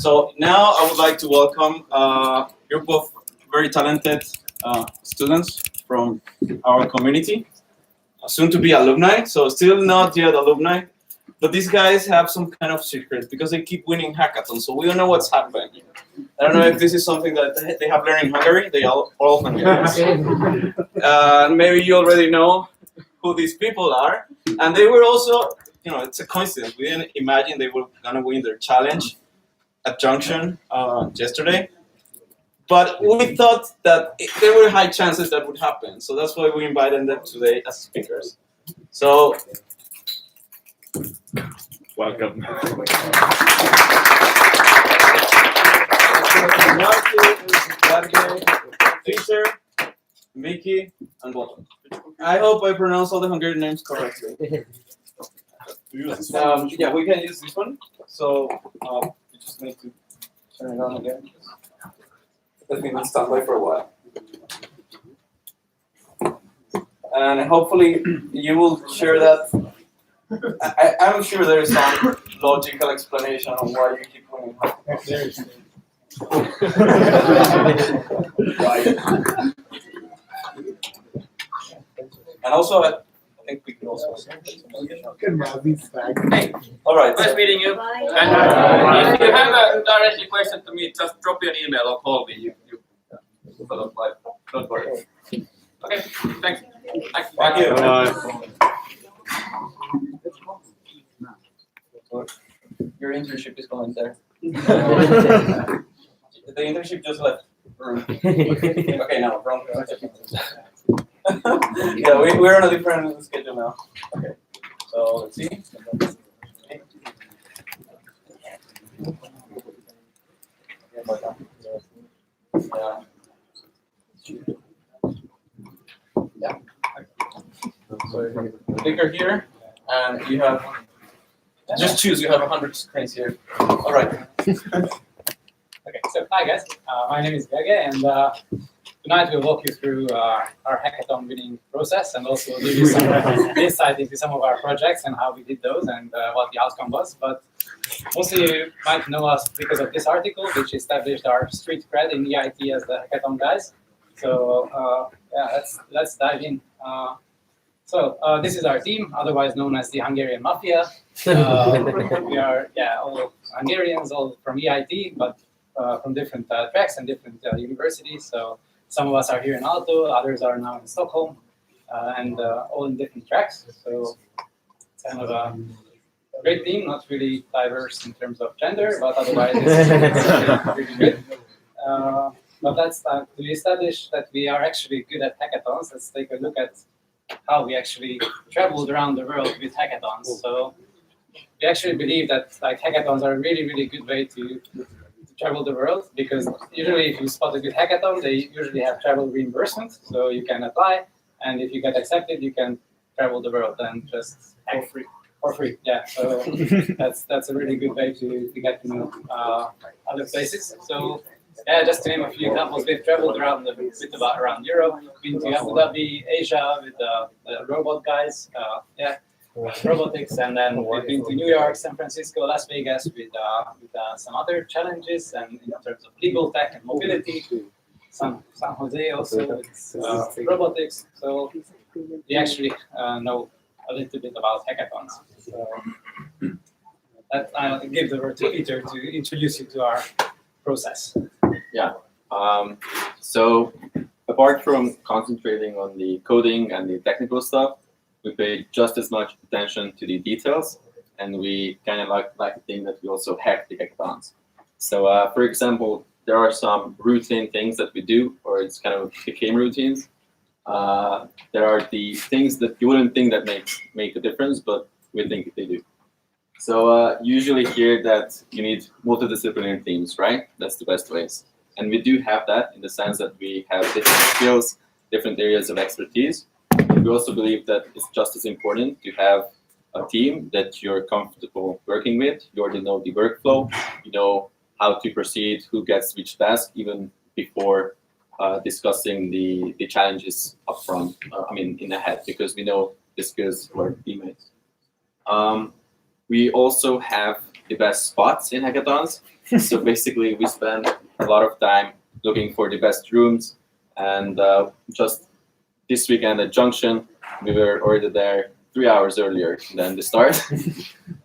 So now I would like to welcome a group of very talented students from our community, soon to be alumni, so still not yet alumni, but these guys have some kind of secret because they keep winning hackathons, so we don't know what's happening. I don't know if this is something that they have learned in Hungary, they are all Hungarians. Maybe you already know who these people are, and they were also, it's a coincidence, we didn't imagine they were gonna win their challenge at Junction yesterday. But we thought that there were high chances that would happen, so that's why we invited them today as speakers. So, welcome. Peter, Mickey, and Botan. I hope I pronounce all the Hungarian names correctly. Yeah, we can use this one. So, we just need to turn it on again. Let me stand by for a while. And hopefully you will share that. I'm sure there is some logical explanation on why you keep winning. Right. And also, I think we can also. Hey, all right. Nice meeting you. And if you have a direct question to me, just drop me an email or call me. You sort of like, don't worry. Okay, thanks. Thank you. Your internship is going there. The internship just left. Okay, now wrong. Yeah, we're on a different schedule now. Okay, so let's see. Yeah. So clicker here, and you have. Just choose. You have 100 screens here. All right. Okay, so hi guys, my name is Gege, and tonight we'll walk you through our hackathon winning process and also give you some insight into some of our projects and how we did those and what the outcome was. But mostly you might know us because of this article, which established our street cred in EIT as the hackathon guys. So yeah, let's dive in. So this is our team, otherwise known as the Hungarian Mafia. We are all Hungarians, all from EIT, but from different tracks and different universities. So some of us are here in Aalto, others are now in Stockholm, and all in different tracks. So it's kind of a great team, not really diverse in terms of gender, but otherwise it's really good. But that's to establish that we are actually good at hackathons. Let's take a look at how we actually traveled around the world with hackathons. So we actually believe that hackathons are a really, really good way to travel the world, because usually if you spot a good hackathon, they usually have travel reimbursement, so you can apply, and if you get accepted, you can travel the world and just for free. Yeah, so that's a really good way to get to know other places. So yeah, just to name a few examples, we've traveled around around Europe, been to Abu Dhabi, Asia with the robot guys, robotics, and then we've been to New York, San Francisco, Las Vegas with some other challenges, and in terms of legal tech and mobility, San Jose also with robotics. So we actually know a little bit about hackathons. So I'll give the word to Peter to introduce you to our process. Yeah. So apart from concentrating on the coding and the technical stuff, we pay just as much attention to the details, and we kind of like to think that we also hack the hackathons. So for example, there are some routine things that we do, or it's kind of became routines. There are the things that you wouldn't think that make a difference, but we think they do. So usually here that you need multidisciplinary teams, right? That's the best ways. And we do have that in the sense that we have different skills, different areas of expertise. We also believe that it's just as important to have a team that you're comfortable working with. You already know the workflow, you know how to proceed, who gets which task, even before discussing the challenges up front, in the head, because we know the skills of our teammates. We also have the best spots in hackathons. So basically, we spend a lot of time looking for the best rooms. And just this weekend at Junction, we were already there 3 hours earlier than the start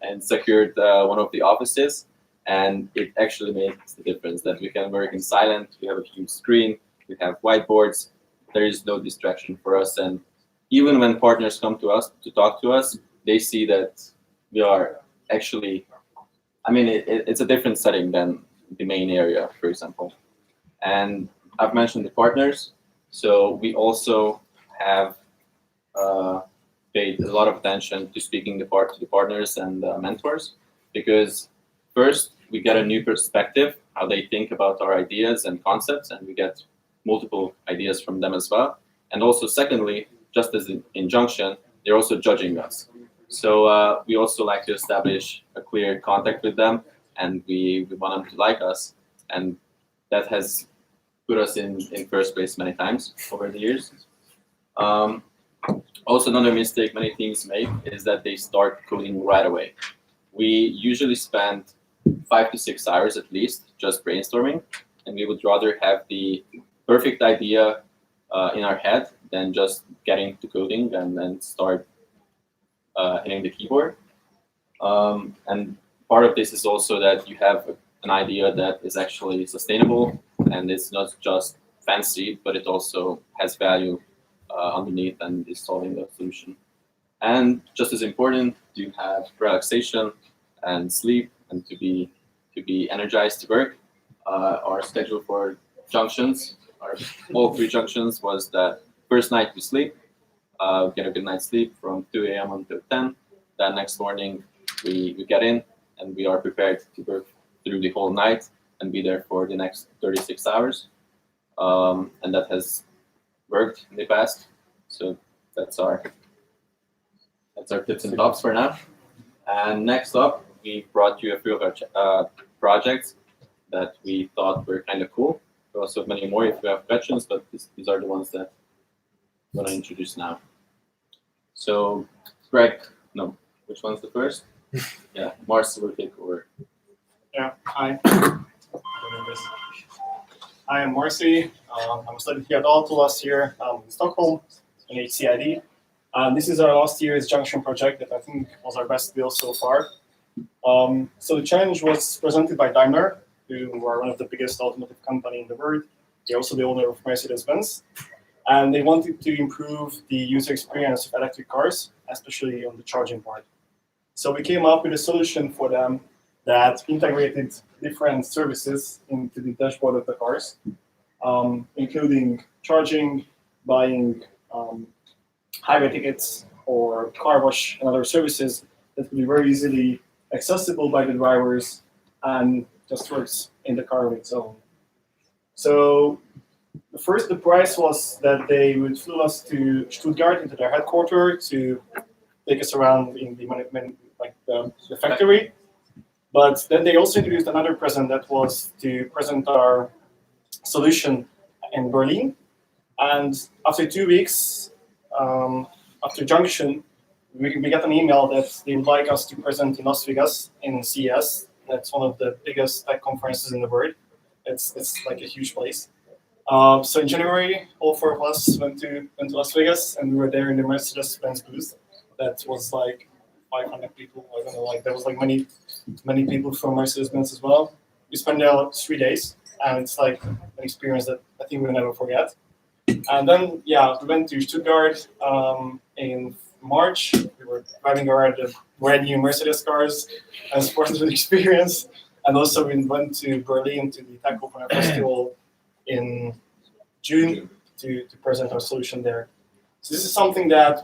and secured one of the offices. And it actually makes the difference that we can work in silent. We have a huge screen. We have whiteboards. There is no distraction for us. And even when partners come to us to talk to us, they see that we are actually, I mean, it's a different setting than the main area, for example. And I've mentioned the partners. So we also have paid a lot of attention to speaking to the partners and mentors, because first, we get a new perspective, how they think about our ideas and concepts, and we get multiple ideas from them as well. And also, secondly, just as in Junction, they're also judging us. So we also like to establish a clear contact with them, and we want them to like us. And that has put us in first place many times over the years. Also, another mistake many teams make is that they start coding right away. We usually spend 5 to 6 hours at least just brainstorming, and we would rather have the perfect idea in our head than just getting to coding and then start hitting the keyboard. And part of this is also that you have an idea that is actually sustainable, and it's not just fancy, but it also has value underneath and is solving the solution. And just as important, to have relaxation and sleep and to be energized to work. Our schedule for Junctions, all 3 Junctions, was that first night we sleep, get a good night's sleep from 2 a.m. until 10. Then next morning we get in and we are prepared to work through the whole night and be there for the next 36 hours. And that has worked in the past. So that's our tips and tops for now. And next up, we brought you a few of our projects that we thought were kind of cool. We also have many more if you have questions, but these are the ones that I'm going to introduce now. So, Greg, no, which one's the first? Yeah, Mars will take over. Yeah, hi. I am Marcy. I'm studying here at Aalto last year in Stockholm in HCID. This is our last year's Junction project that I think was our best build so far. So the challenge was presented by Daimler, who are one of the biggest automotive company in the world. They're also the owner of Mercedes-Benz. And they wanted to improve the user experience of electric cars, especially on the charging part. So we came up with a solution for them that integrated different services into the dashboard of the cars, including charging, buying highway tickets, or car wash and other services that could be very easily accessible by the drivers and just works in the car on its own. So the price was that they would flew us to Stuttgart into their headquarters to take us around in the factory. But then they also introduced another present that was to present our solution in Berlin. And after 2 weeks, after Junction, we got an email that they would like us to present in Las Vegas in CES. That's one of the biggest tech conferences in the world. It's like a huge place. So in January, all 4 of us went to Las Vegas, and we were there in the Mercedes-Benz booth. That was like 500 people. I don't know, like there was like many people from Mercedes-Benz as well. We spent there like 3 days, and it's like an experience that I think we'll never forget. And then, yeah, we went to Stuttgart in March. We were driving around the brand new Mercedes cars as part of the experience. And also we went to Berlin to the Tech Open Air Festival in June to present our solution there. So this is something that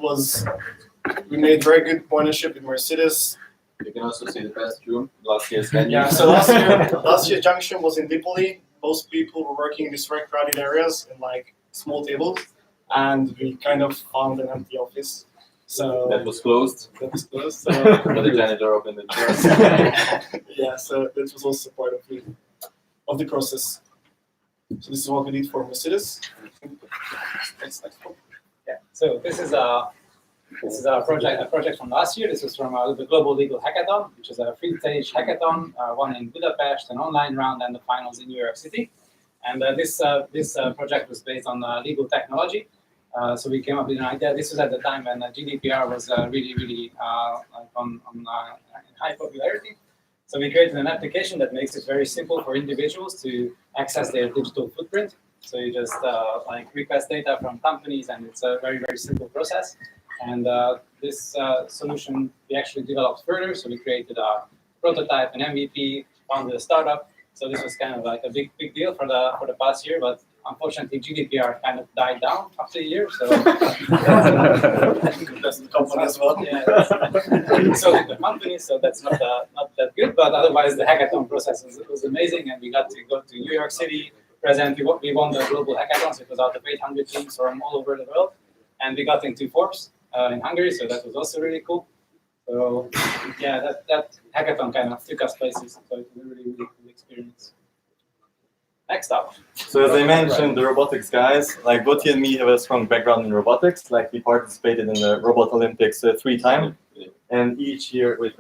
we made very good partnership with Mercedes. You can also see the best room, last year's venue. Yeah, so last year's Junction was in Dipoli. Most people were working in these very crowded areas in like small tables, and we kind of found an empty office. So that was closed. So, but the janitor opened the door. Yeah, so that was also part of the process. So this is what we did for Mercedes. Yeah. So this is a This is a project from last year. This was from the Global Legal Hackathon, which is a three-stage hackathon, one in Budapest, an online round, and the finals in New York City. And this project was based on legal technology. So we came up with an idea. This was at the time when GDPR was really on high popularity. So we created an application that makes it very simple for individuals to access their digital footprint. So you just request data from companies, and it's a very simple process. And this solution we actually developed further. So we created a prototype, an MVP, founded a startup. So this was kind of like a big deal for the past year, but unfortunately GDPR kind of died down after a year. So That's the company as well. Yeah, so the company, so that's not that good. But otherwise, the hackathon process was amazing, and we got to go to New York City. Present, we won the global hackathons. It was out of 800 teams from all over the world, and we got into Forbes in Hungary. So that was also really cool. So yeah, that hackathon kind of took us places. So it was a really cool experience. Next up. So as I mentioned, the robotics guys, like Gauthier and me have a strong background in robotics. Like we participated in the Robot Olympics 3 times, and each year we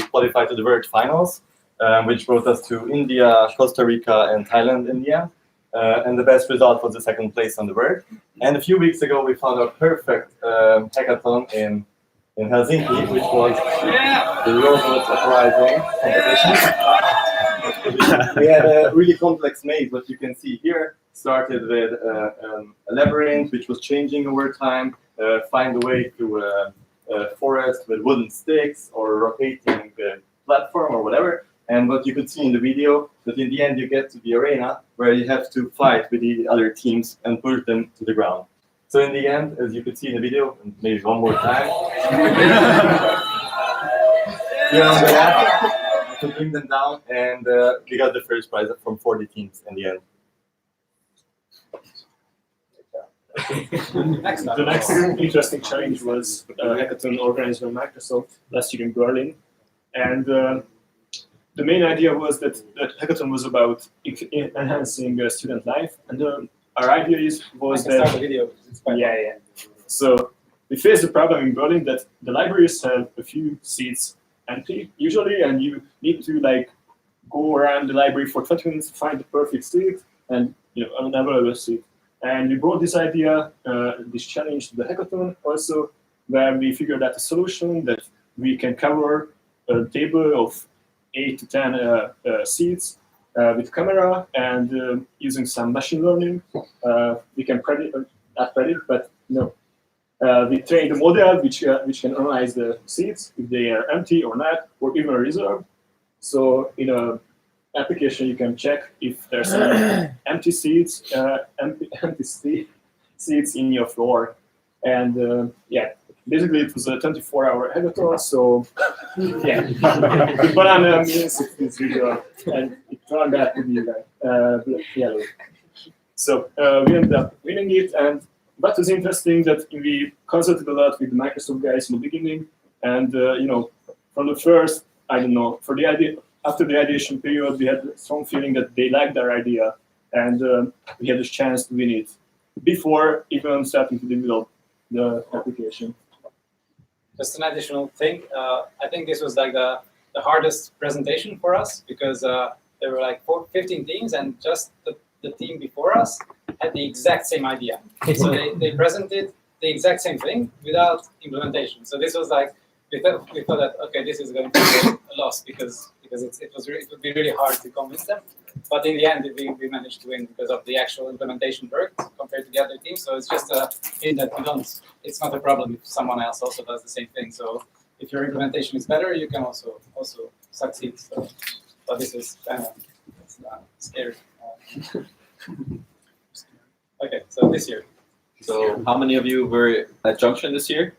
qualified to the World Finals, which brought us to India, Costa Rica, and Thailand in the end. And the best result was the 2nd place on the world. And a few weeks ago, we found our perfect hackathon in Helsinki, which was the robot uprising competition. We had a really complex maze, what you can see here. Started with a labyrinth, which was changing over time, find a way through a forest with wooden sticks or rotating the platform or whatever. And what you could see in the video, that in the end you get to the arena where you have to fight with the other teams and push them to the ground. So in the end, as you could see in the video, and maybe one more time, you're on the left to bring them down, and we got the first prize from 40 teams in the end. The next interesting challenge was a hackathon organized by Microsoft last year in Berlin. And the main idea was that hackathon was about enhancing student life. And our idea was that... Start the video. Yeah. So we faced the problem in Berlin that the libraries have a few seats empty usually, and you need to go around the library for 20 minutes to find the perfect seat and an available seat. And we brought this idea, this challenge to the hackathon also, where we figured out a solution that we can cover a table of 8 to 10 seats with camera, and using some machine learning, we can we train the model which can analyze the seats if they are empty or not, or even reserved. So in an application, you can check if there's any empty seats, seats in your floor, and basically it was a 24-hour hackathon. So the banana means it's visual, and it turned out to be yellow. So we ended up winning it, and that was interesting that we consulted a lot with the Microsoft guys in the beginning, and from the first, after the ideation period, we had a strong feeling that they liked our idea, and we had a chance to win it before even starting to develop the application. Just an additional thing, I think this was the hardest presentation for us, because there were 15 teams, and just the team before us had the exact same idea. So they presented the exact same thing without implementation. So this was we thought that, okay, this is going to be a loss because it would be really hard to convince them. But in the end, we managed to win because of the actual implementation worked compared to the other teams. So it's just a thing that it's not a problem if someone else also does the same thing. So if your implementation is better, you can also succeed. So, but this is kind of scary. Okay, so this year. So how many of you were at Junction this year?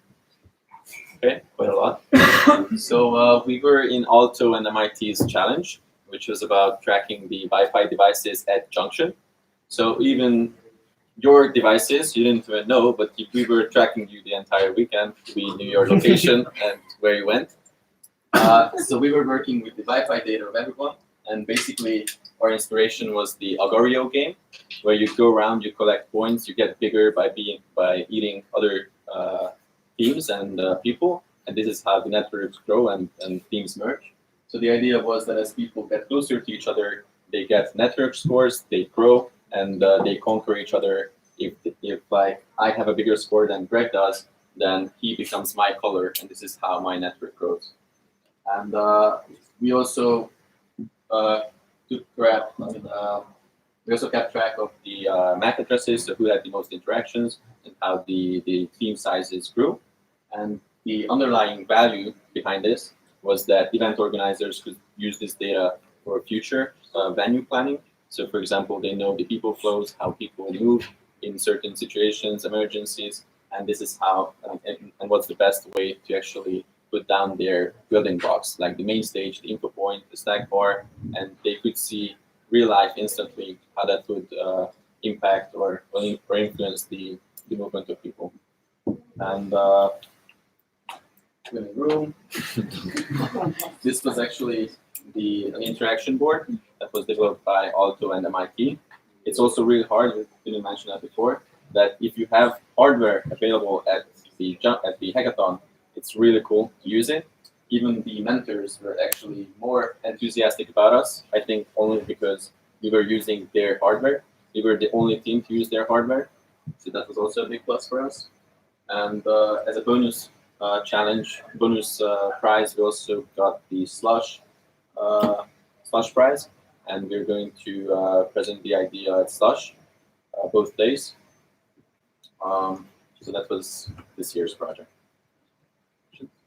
Okay, quite a lot. So we were in Alto and MIT's challenge, which was about tracking the Wi-Fi devices at Junction. So even your devices, you didn't even know, but we were tracking you the entire weekend. We knew your location and where you went. So we were working with the Wi-Fi data of everyone, and basically our inspiration was the Agorio game, where you go around, you collect points, you get bigger by eating other teams and people, and this is how the networks grow and teams merge. So the idea was that as people get closer to each other, they get network scores, they grow, and they conquer each other. If like I have a bigger score than Greg does, then he becomes my color, and this is how my network grows. And we also we also kept track of the MAC addresses, so who had the most interactions and how the team sizes grew. And the underlying value behind this was that event organizers could use this data for future venue planning. So for example, they know the people flows, how people move in certain situations, emergencies, and this is how, and what's the best way to actually put down their building blocks, like the main stage, the info point, the stack bar, and they could see real life instantly how that would impact or influence the movement of people. And in the room, this was actually an interaction board that was developed by Aalto and MIT. It's also really hard, we didn't mention that before, that if you have hardware available at the hackathon, it's really cool to use it. Even the mentors were actually more enthusiastic about us, I think only because we were using their hardware. We were the only team to use their hardware, so that was also a big plus for us. And as a bonus bonus prize, we also got the Slush prize, and we're going to present the idea at Slush both days. So that was this year's project.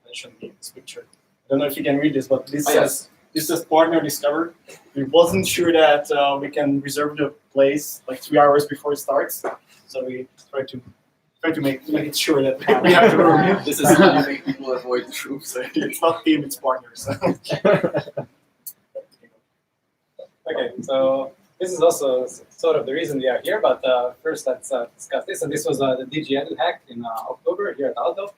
Mention this picture. I don't know if you can read this, but this says this is partner discovered. We wasn't sure that we can reserve the place like 3 hours before it starts, so we try to make it sure that we have the room. This is how you make people avoid the troops. It's not team, it's partners. Okay, so this is also sort of the reason we are here, but first let's discuss this. And this was the DG hack in October here at Aalto,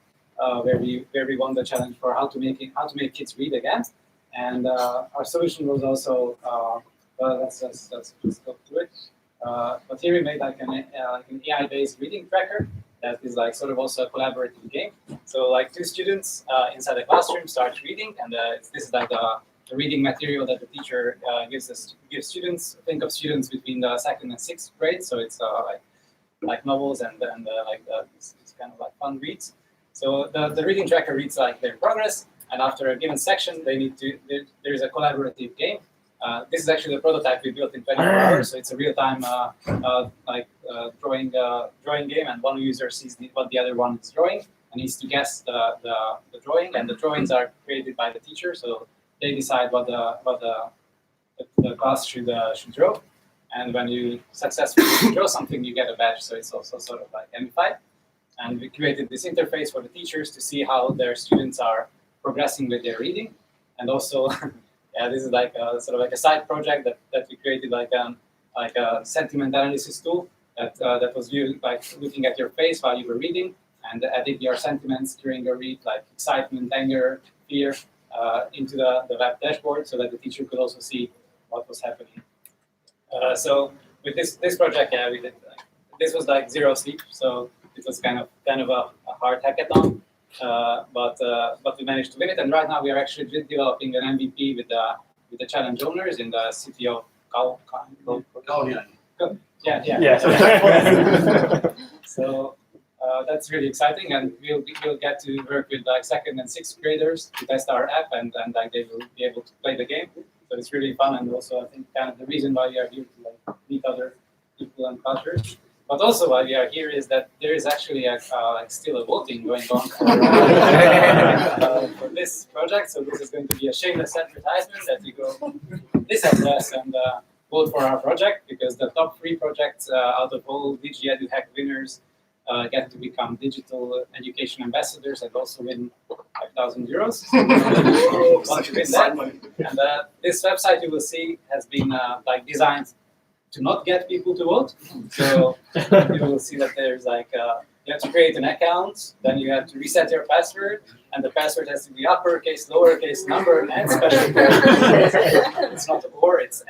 where we won the challenge for how to make kids read again. And our solution was also let's just go through it. But here we made like an AI-based reading tracker that is like sort of also a collaborative game. So like two students inside the classroom start reading, and this is like the reading material that the teacher gives students. Think of students between the 2nd and 6th grade, so it's like novels and like this kind of like fun reads. So the reading tracker reads like their progress, and after a given section, there is a collaborative game. This is actually the prototype we built in 24 hours, so it's a real-time drawing game, and one user sees what the other one is drawing and needs to guess the drawing, and the drawings are created by the teacher, so they decide what the class should draw. And when you successfully draw something, you get a badge, so it's also sort of like gamified. And we created this interface for the teachers to see how their students are progressing with their reading. And also, yeah, this is like sort of like a side project that we created, like a sentiment analysis tool that was viewed like looking at your face while you were reading and adding your sentiments during your read, like excitement, anger, fear, into the web dashboard, so that the teacher could also see what was happening. So with this project, yeah, we did. This was like zero sleep, so it was kind of a hard hackathon, but we managed to win it. And right now we are actually developing an MVP with the challenge owners in the city of Kauniainen. Yeah. So that's really exciting, and we'll get to work with like 2nd and 6th graders to test our app, and like they will be able to play the game. So it's really fun, and also I think kind of the reason why we are here to like meet other people and cultures. But also why we are here is that there is actually still a voting going on for this project. So this is going to be a shameless advertisement that you go this address and vote for our project, because the top 3 projects out of all DG Edu Hack winners get to become digital education ambassadors and also win 5,000 euros. Want to win that? And this website you will see has been designed to not get people to vote. So you will see that there's like you have to create an account, then you have to reset your password, and the password has to be uppercase, lowercase, number, and special character. It's not or, it's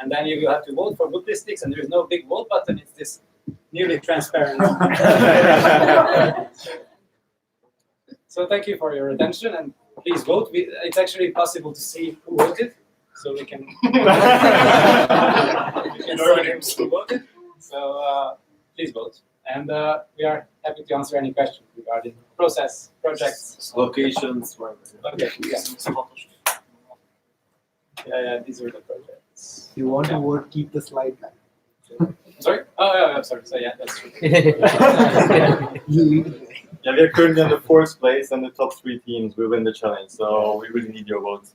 and then you will have to vote for Booklistics, and there's no big vote button. It's this nearly transparent. So thank you for your attention, and please vote. It's actually possible to see who voted, so we can, we can see who voted. So please vote. And we are happy to answer any questions regarding process, projects, Locations. Okay, yeah, these are the projects. You want to vote, keep the slide back. Sorry? Oh, yeah, I'm sorry. So yeah, that's true. Yeah, we are currently in the 4th place, and the top 3 teams will win the challenge. So we really need your votes.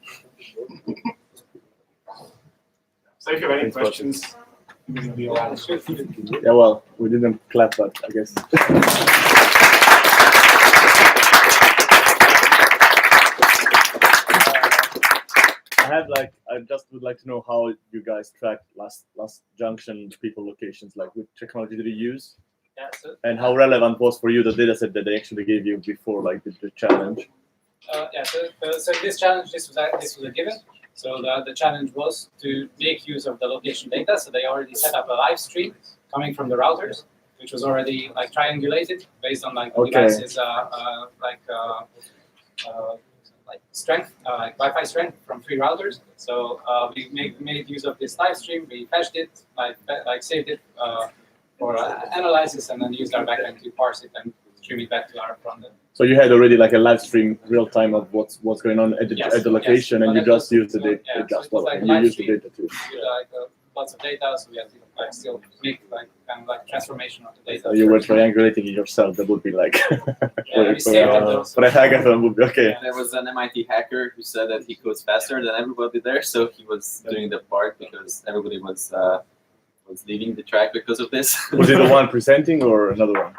So if you have any questions, we'll be around. Yeah, well, we didn't clap, but I guess. I just would like to know how you guys tracked last Junction people locations, like which technology did you use? Yeah, so, And how relevant was for you the data set that they actually gave you before, like the challenge? so this challenge, this was a given. So the challenge was to make use of the location data. So they already set up a live stream coming from the routers, which was already like triangulated based on like the device's like strength, like Wi-Fi strength from 3 routers. So we made use of this live stream. We fetched it, like saved it for analysis, and then used our backend to parse it and stream it back to our front end. So you had already like a live stream real time of what's going on at the location, and you just used the data. You used the data too. Lots of data, so we had to like still make like kind of like transformation of the data. So you were triangulating it yourself. That would be like for a hackathon would be okay. There was an MIT hacker who said that he codes faster than everybody there, so he was doing the part because everybody was leaving the track because of this. Was it the one presenting or another one?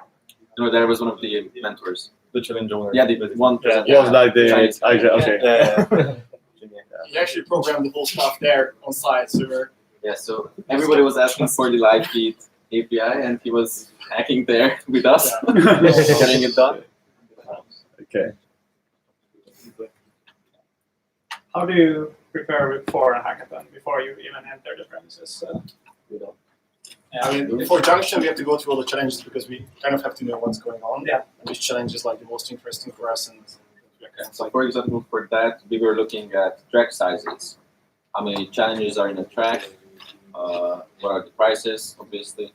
No, there was one of the mentors. The challenge owner. Yeah, the one presenter. Was like the okay. Yeah. He actually programmed the whole stuff there on site, so we're Yeah, so everybody was asking for the live feed API, and he was hacking there with us, getting it done. Okay. How do you prepare for a hackathon before you even enter the premises? I mean, for Junction, we have to go through all the challenges because we kind of have to know what's going on. Yeah. And which challenge is like the most interesting for us. And So, for example, for that, we were looking at track sizes. How many challenges are in a track? What are the prices, obviously,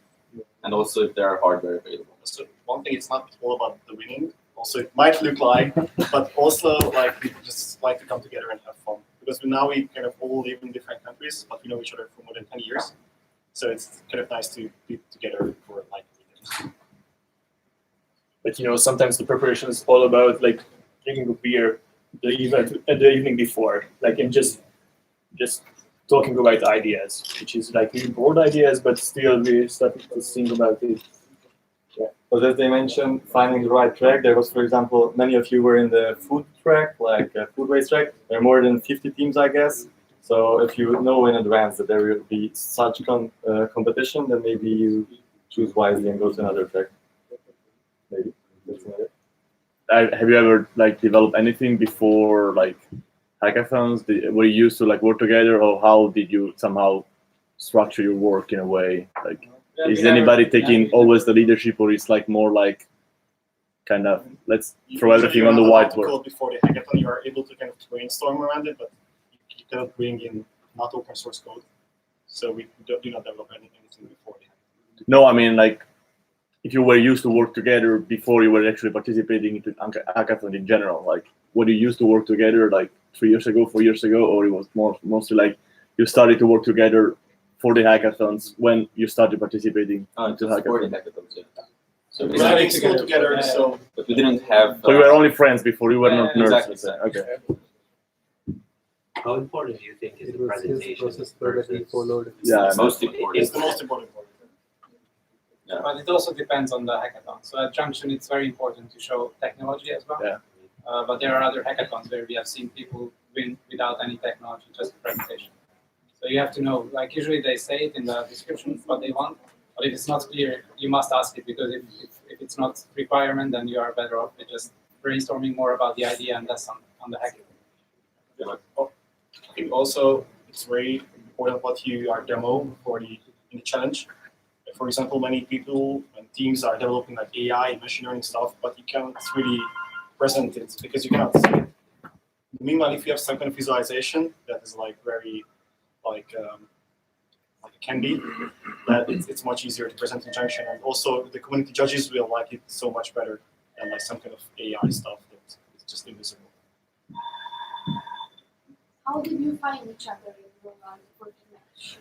and also if there are hardware available. So one thing, it's not all about the winning. Also, it might look like, but also like we just like to come together and have fun. Because now we kind of all live in different countries, but we know each other for more than 10 years. So it's kind of nice to be together for like years. But sometimes the preparation is all about like drinking a beer the evening before, like and just talking about ideas, which is like really broad ideas, but still we started to think about it. Yeah. But as they mentioned, finding the right track. There was, for example, many of you were in the food track, like food waste track. There are more than 50 teams, I guess. So if you know in advance that there will be such competition, then maybe you choose wisely and go to another track. Maybe. That's another. Have you ever like developed anything before like hackathons? Were you used to like work together, or how did you somehow structure your work in a way? Like, is anybody taking always the leadership, or it's like more like kind of let's throw everything on the whiteboard? Before the hackathon, you are able to kind of brainstorm around it, but you cannot bring in not open source code. So we do not develop anything before the hackathon. No, I mean like if you were used to work together before you were actually participating into hackathon in general, like were you used to work together like 3 years ago, 4 years ago, or it was mostly like you started to work together for the hackathons when you started participating into hackathons? Yeah. So we started school together, so but we didn't have. So you were only friends before, you were not nerds. Exactly. Okay. How important do you think is the presentation? Process followed. Yeah, most important. It's the most important part. Yeah. But it also depends on the hackathon. So at Junction, it's very important to show technology as well. Yeah. But there are other hackathons where we have seen people win without any technology, just a presentation. So you have to know, like usually they say it in the description what they want, but if it's not clear, you must ask it, because if it's not requirement, then you are better off with just brainstorming more about the idea and less on the hackathon. Yeah. I think also it's very important what you are demo for in the challenge. For example, many people and teams are developing like AI and machine learning stuff, but you can't really present it because you cannot see it. Meanwhile, if you have some kind of visualization that is like very like it can be, that it's much easier to present in Junction, and also the community judges will like it so much better than like some kind of AI stuff that is just invisible. How did you find each other in your working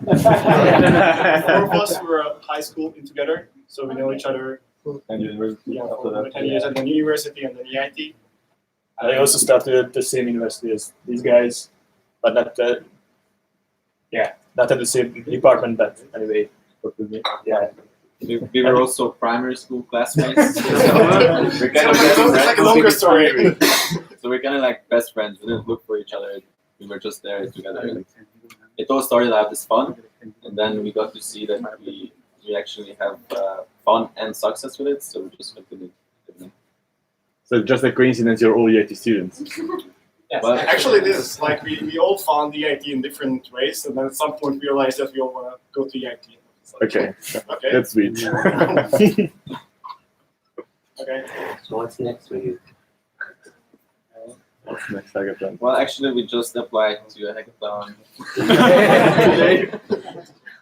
Four of us were at high school together, so we know each other. And university Yeah, after for that. 10 years at the university and then EIT. I also started at the same university as these guys, but not not at the same department. But anyway, yeah. We were also primary school classmates. We're kind of It's like a longer story. So we're kind of like best friends. We didn't look for each other. We were just there together. It all started out as fun, and then we got to see that we actually have fun and success with it. So we just continued. So just a coincidence, you're all EIT students. Yes. Well, Actually, it is like we all found EIT in different ways, and then at some point we realized that we all want to go to EIT. It's like, Okay, Okay. that's sweet. Okay. So what's next for you? What's next hackathon? Well, actually, we just applied to a hackathon.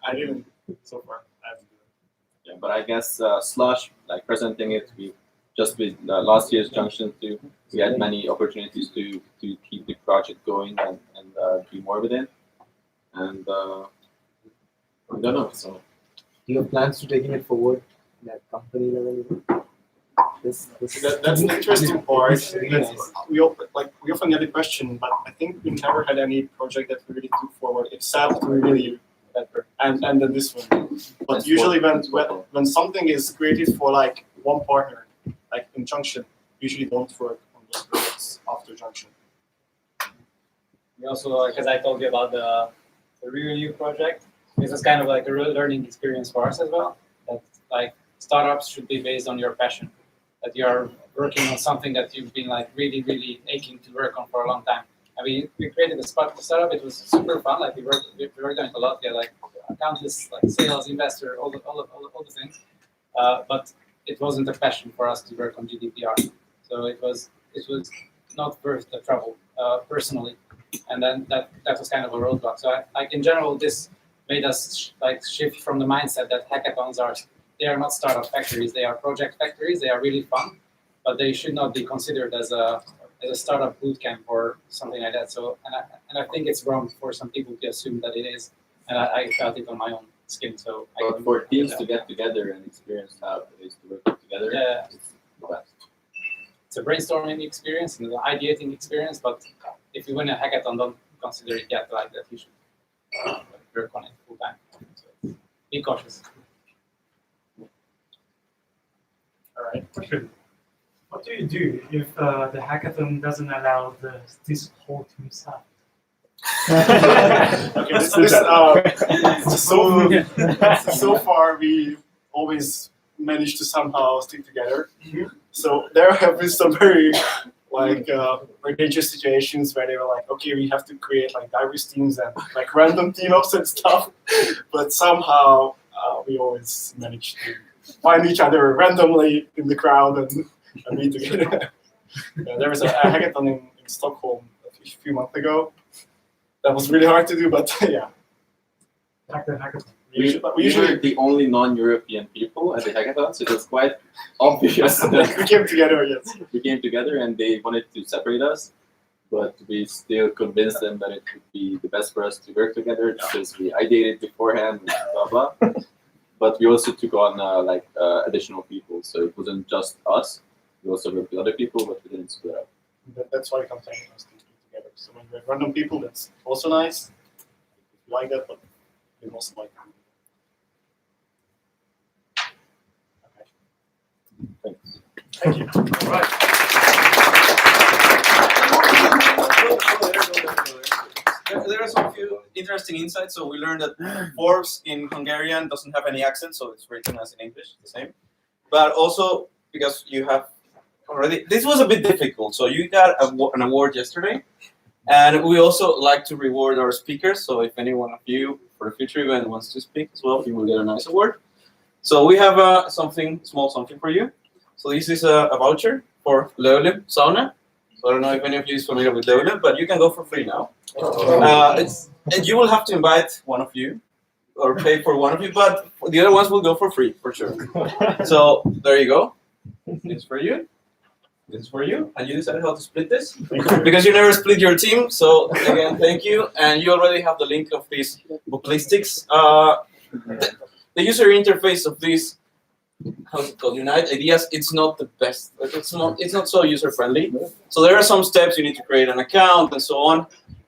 I didn't so far. I haven't done Yeah, but I guess Slush, like presenting it, we just with last year's Junction too, we had many opportunities to keep the project going and do more with it. And I don't know. So Do you have plans to taking it forward at company level? That's the interesting part. We often get the question, but I think we never had any project that we really took forward, except we really and then this one. But usually when something is created for like one partner, like in Junction, we usually don't work on those projects after Junction. We also, because I told you about the review project, this is kind of like a real learning experience for us as well. That like startups should be based on your passion. That you are working on something that you've been like really aching to work on for a long time. I mean, we created a startup. It was super fun. Like we worked on it a lot. We had like countless like sales, investor, all the things. But it wasn't a passion for us to work on GDPR. So it was not worth the trouble personally. And then that was kind of a roadblock. So like in general, this made us like shift from the mindset that hackathons they are not startup factories. They are project factories. They are really fun, but they should not be considered as a startup bootcamp or something like that. So and I think it's wrong for some people to assume that it is. And I felt it on my own skin. So but for teams to get together and experience how it is to work together, yeah, it's the best. it's a brainstorming experience and an ideating experience. But if you win a hackathon, don't consider it yet like that. You should work on it full time. So be cautious. All right. What do you do if the hackathon doesn't allow this whole team stuff? Okay, so far we always manage to somehow stick together. So there have been some very very dangerous situations where they were like, okay, we have to create like diverse teams and like random team-ups and stuff, but somehow we always manage to find each other randomly in the crowd and meet together. There was a hackathon in Stockholm a few months ago. That was really hard to do, but yeah. We usually the only non-European people at the hackathon, so it was quite obvious that we came together. Yes, we came together, and they wanted to separate us, but we still convinced them that it would be the best for us to work together because we ideated beforehand, blah blah. But we also took on additional people, so it wasn't just us. We also worked with other people, but we didn't split up. That's why sometimes we must do together. So when we have random people, that's also nice. We like that, but we also like them. Okay. Thank you. All right. There are some few interesting insights. So we learned that Forbes in Hungarian doesn't have any accent, so it's written as in English, the same. But also because you have already, this was a bit difficult. So you got an award yesterday, and we also like to reward our speakers. So if any one of you for the future event wants to speak as well, you will get a nice award. So we have small something for you. So this is a voucher for Leole Sauna. So I don't know if any of you is familiar with Leole, but you can go for free now. And you will have to invite one of you or pay for one of you, but the other ones will go for free for sure. So there you go. This is for you. This is for you. And you decided how to split this because you never split your team. So again, thank you. And you already have the link of this Booklistics. The user interface of this, how's it called, Unite Ideas, it's not the best. It's not so user-friendly. So there are some steps. You need to create an account and so on.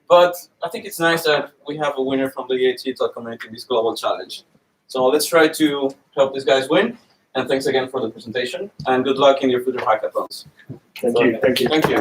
But I think it's nice that we have a winner from the EIT Digital community in this global challenge. So let's try to help these guys win. And thanks again for the presentation. And good luck in your future hackathons. Thank you. Thank you. Thank you.